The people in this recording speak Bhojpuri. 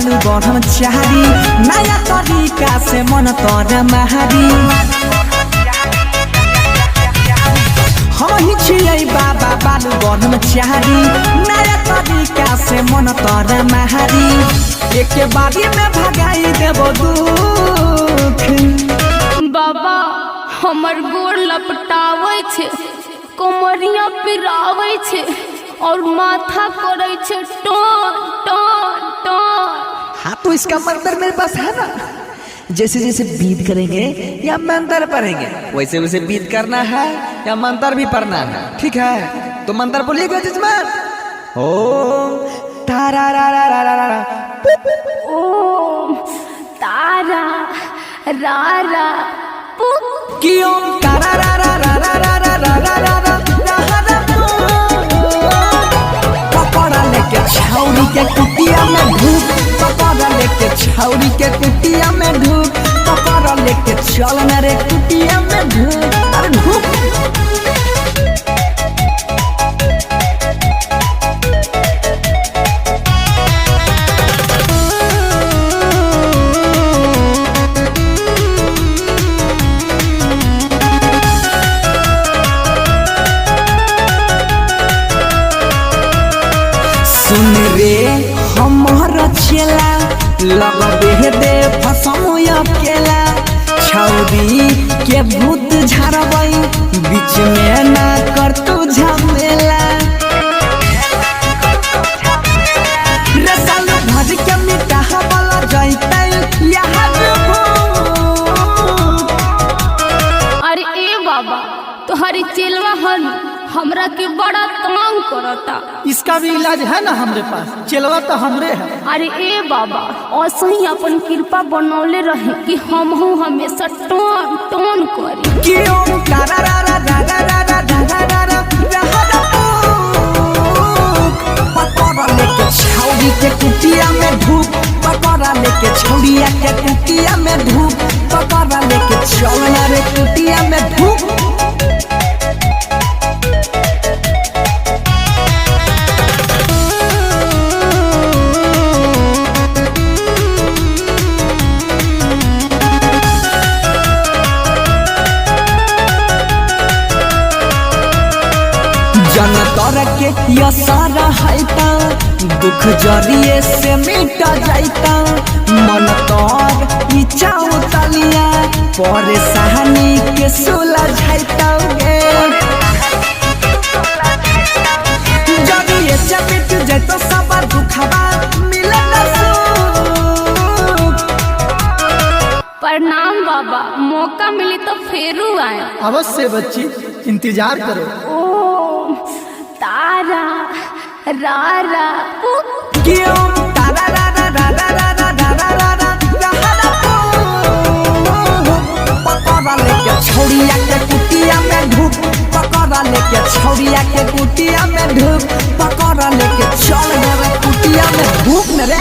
बालू ब्रह्मचारी नया तरीका से मन तर महारी हम ही छियै बाबा बालू ब्रह्मचारी नया तरीका से मन तर महारी एक बारी में भगाई देबो दुख। बाबा हमर गोर लपटावे छे कमरिया पिरावे छे और माथा करे छे टन टन टन। हाँ तो इसका मंत्र मेरे पास है ना, जैसे जैसे बीत करेंगे या मंत्र पढ़ेंगे वैसे वैसे बीत करना है या मंत्र भी पढ़ना है, ठीक है? तो मंत्र बोलिएगा जजमान। ओम तारा रा रा रा रा रा ओम तारा रा रा पुप की ओम तारा रा रा रा रा रा रा रा रा रा रा पकड़ा लेके छौरी के कुटिया में धूप, पकड़ा लेके छौरी के कुटिया में धूप, पकड़ा लेके चल न रे कुटिया में धूप। अरे धूप सुन रे हमर चेला लगबे दे फसमु अकेला छौरी के भूत झरबै बीच में ना कर तू झमेला रे साल भर के मिटा वाला जइतै यहाँ अरे ए बाबा तोहरी चेलवा हन हमरा के बड़ा तंग करता। इसका भी इलाज है ना हमारे पास, चलवा तो हमरे है। अरे ए बाबा ऐसे ही अपन कृपा बनौले रहे कि हम हमेशा टोन टोन करी। कि ओम तारा रा रा रा रा रा रा रा रा रा रा पकड़ा लेके छौरी के कुटिया में धूप, पकड़ा लेके छौरिया के कुटिया में धूप, पकड़ा लेके चल न रे कुटिया में धूप। जन तर के यसरा हैता दुख जरिए से मिट जाइता मन तर इच्छा उतलिया परेशानी के सुलझाइता गे जरिए से मिट जाइतो सब दुखबा मिले न सुख। प्रणाम बाबा, मौका मिली तो फेरू आए। अवश्य बच्ची, इंतजार करो। ओम तारा रा रा पुप कि ओम तारा रा रा रा रा रा रा रा रा रा रा रा पकड़ा लेके छौरिया के कुटिया में धूप, पकड़ा लेके छौरिया के कुटिया में धूप, पकड़ा लेके चल न रे कुटिया में धूप न रे।